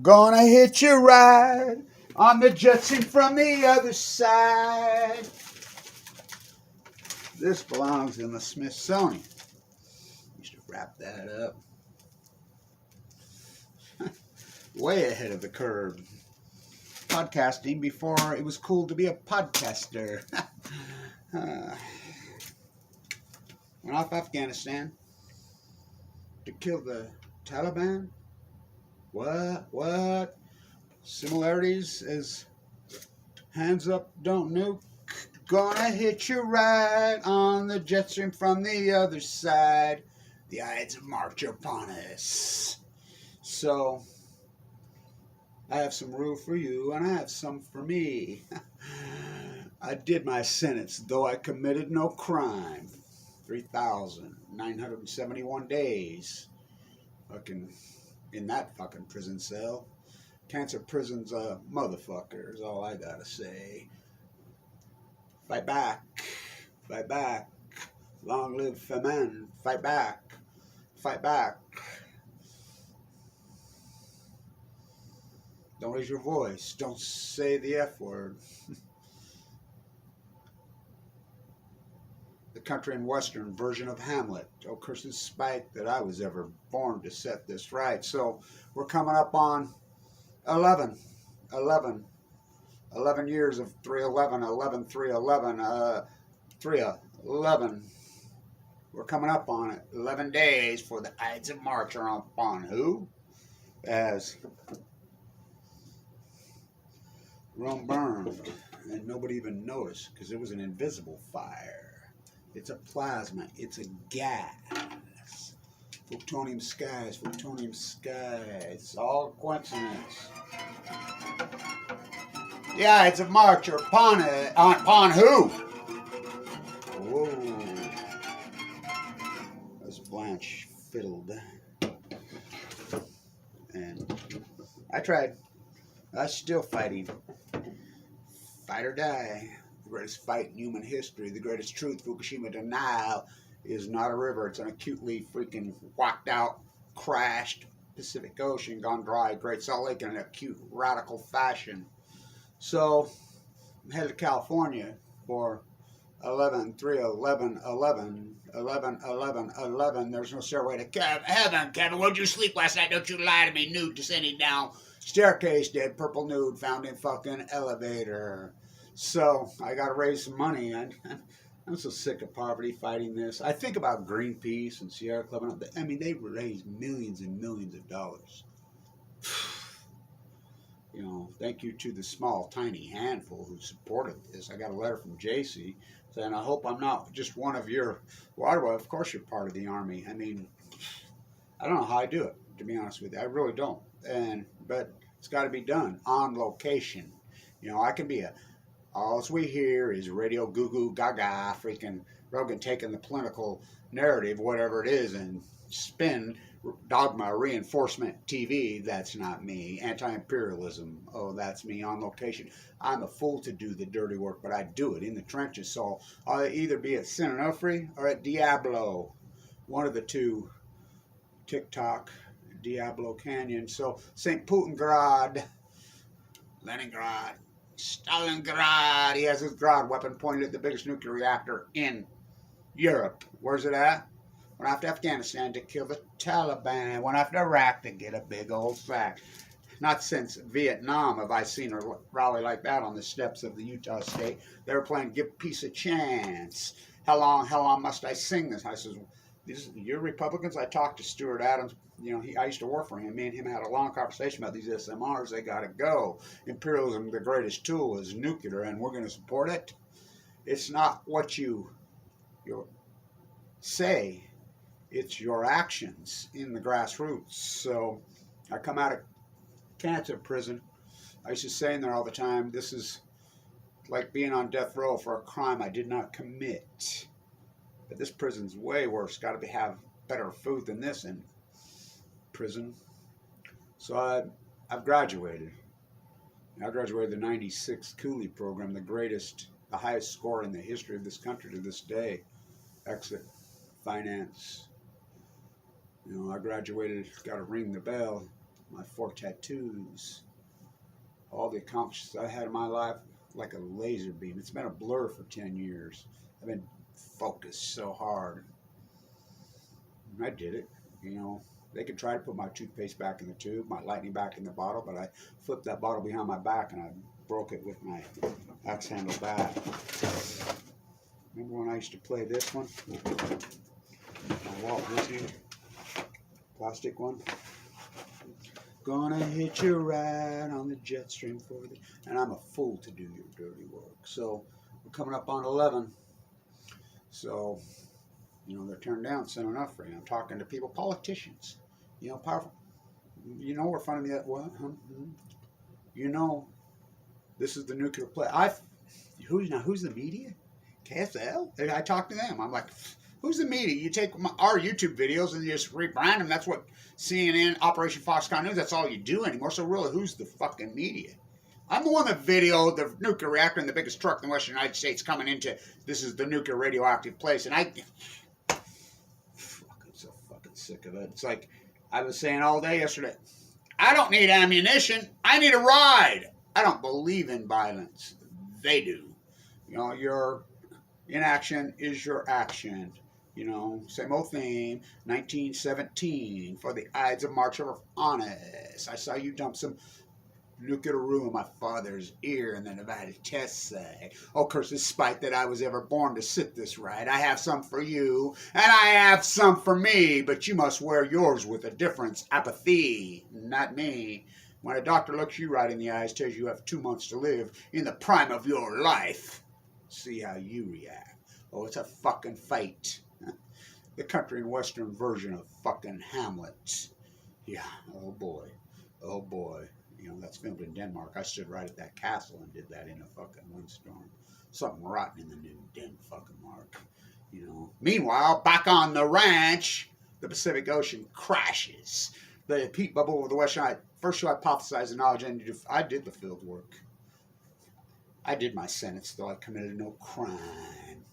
Gonna hit you right on the Jetson from the other side. This belongs in the Smithsonian. You should wrap that up. Way ahead of the curve. Podcasting before it was cool to be a podcaster. Went off Afghanistan to kill the Taliban. What? Similarities as hands up, don't nuke. Gonna hit you right on the jet stream from the other side. The Ides march upon us. So, I have some rule for you, and I have some for me. I did my sentence, though I committed no crime. 3,971 days. Fucking in that fucking prison cell. Cancer prison's a motherfucker, is all I gotta say. Fight back. Fight back. Long live famine. Fight back. Fight back. Don't raise your voice. Don't say the F word. The country and western version of Hamlet. Oh, curses spite that I was ever born to set this right. So we're coming up on 11 years of 311, 311. We're coming up on it. 11 days for the Ides of March are upon who? As Rome burned, and nobody even noticed because it was an invisible fire. It's a plasma. It's a gas. Plutonium skies. Plutonium skies. It's all coincidence. The Ides of March are upon it. Upon who? Whoa. As Blanche fiddled. And I tried. I'm still fighting. Fight or die. The greatest fight in human history. The greatest truth. FUKUSHIMA denial is not a river. It's an acutely freaking whacked out, crashed Pacific Ocean, gone dry. Great Salt Lake in an acute, radical fashion. So, I'm headed to California for 11/3/11/11/11/11. There's no stairway to heaven. Kevin, where'd you sleep last night? Don't you lie to me. Nude descending down staircase, dead purple nude, found in fucking elevator. So, I gotta raise some money. I'm so sick of poverty fighting this. I think about Greenpeace and Sierra Club. I mean, they raise millions and millions of dollars. You know, thank you to the small, tiny handful who supported this. I got a letter from JC saying, I hope I'm not just one of your... Well, of course you're part of the Army. I mean, I don't know how I do it, to be honest with you. I really don't. But it's got to be done on location. You know, I can be all we hear is radio goo-goo gaga, freaking Rogan taking the political narrative, whatever it is, and spin dogma reinforcement TV. That's not me. Anti-imperialism. Oh, that's me on location. I'm a fool to do the dirty work, but I do it in the trenches. So I'll either be at San Onofre or at Diablo. One of the two. TikTok, Diablo Canyon. So St. Putingrad, Leningrad, Stalingrad. He has his Grad weapon pointed at the biggest nuclear reactor in Europe. Where's it at? Went after Afghanistan to kill the Taliban. Went after Iraq to get a big old sack. Not since Vietnam have I seen a rally like that on the steps of the Utah State. They were playing Give Peace a Chance. How long must I sing this? I says, you're Republicans? I talked to Stuart Adams. You know, I used to work for him. Me and him had a long conversation about these SMRs. They got to go. Imperialism, the greatest tool, is nuclear, and we're going to support it. It's not what you say. It's your actions in the grassroots. So I come out of cancer prison. I used to say in there all the time, this is like being on death row for a crime I did not commit. But this prison's way worse. Got to have better food than this in prison. So I've graduated. I graduated the '96 Cooley program, the highest score in the history of this country to this day. Exit finance. You know, I graduated. Got to ring the bell. my 4 tattoos, all the accomplishments I had in my life, like a laser beam. It's been a blur for 10 years. I've been focused so hard. And I did it, you know. They could try to put my toothpaste back in the tube, my lightning back in the bottle, but I flipped that bottle behind my back and I broke it with my axe handle bat. Remember when I used to play this one? My Walt Disney plastic one. Gonna hit you right on the jet stream for the... And I'm a fool to do your dirty work. So we're coming up on 11. So, you know, they're turned down soon enough for you. I'm talking to people, politicians, you know, powerful. You know, we're funding that. What? You know, this is the nuclear play. Who's the media? KSL? I talk to them. I'm like, who's the media? You take our YouTube videos and you just rebrand them. That's what CNN, Operation Foxconn News, that's all you do anymore. So really, who's the fucking media? I'm the one that videoed the nuclear reactor in the biggest truck in the Western United States coming into, this is the nuclear radioactive place. And I'm so fucking sick of it. It's like I was saying all day yesterday, I don't need ammunition. I need a ride. I don't believe in violence. They do. You know, your inaction is your action. You know, same old thing. 1917 for the Ides of March of Honest. I saw you dump some nuclear room in my father's ear, and then I've had a test say, oh, curse the spite that I was ever born to sit this right. I have some for you, and I have some for me, but you must wear yours with a difference. Apathy, not me. When a doctor looks you right in the eyes, tells you have 2 months to live in the prime of your life, see how you react. Oh, it's a fucking fight. The country and western version of fucking Hamlet. Yeah, oh boy. Oh boy. You know, that's filmed in Denmark. I stood right at that castle and did that in a fucking windstorm. Something rotten in the new Denmark. You know. Meanwhile, back on the ranch, the Pacific Ocean crashes. The peat bubble of the West Side. First you hypothesize the knowledge, and I did the field work. I did my sentence, though I committed no crime.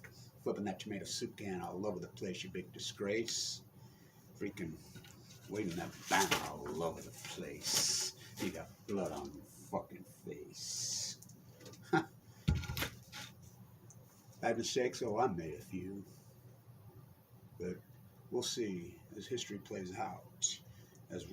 Flipping that tomato soup can all over the place, you big disgrace. Freaking waving that banner all over the place. You got blood on your fucking face. Bad mistakes? Oh, I made a few. But we'll see as history plays out. As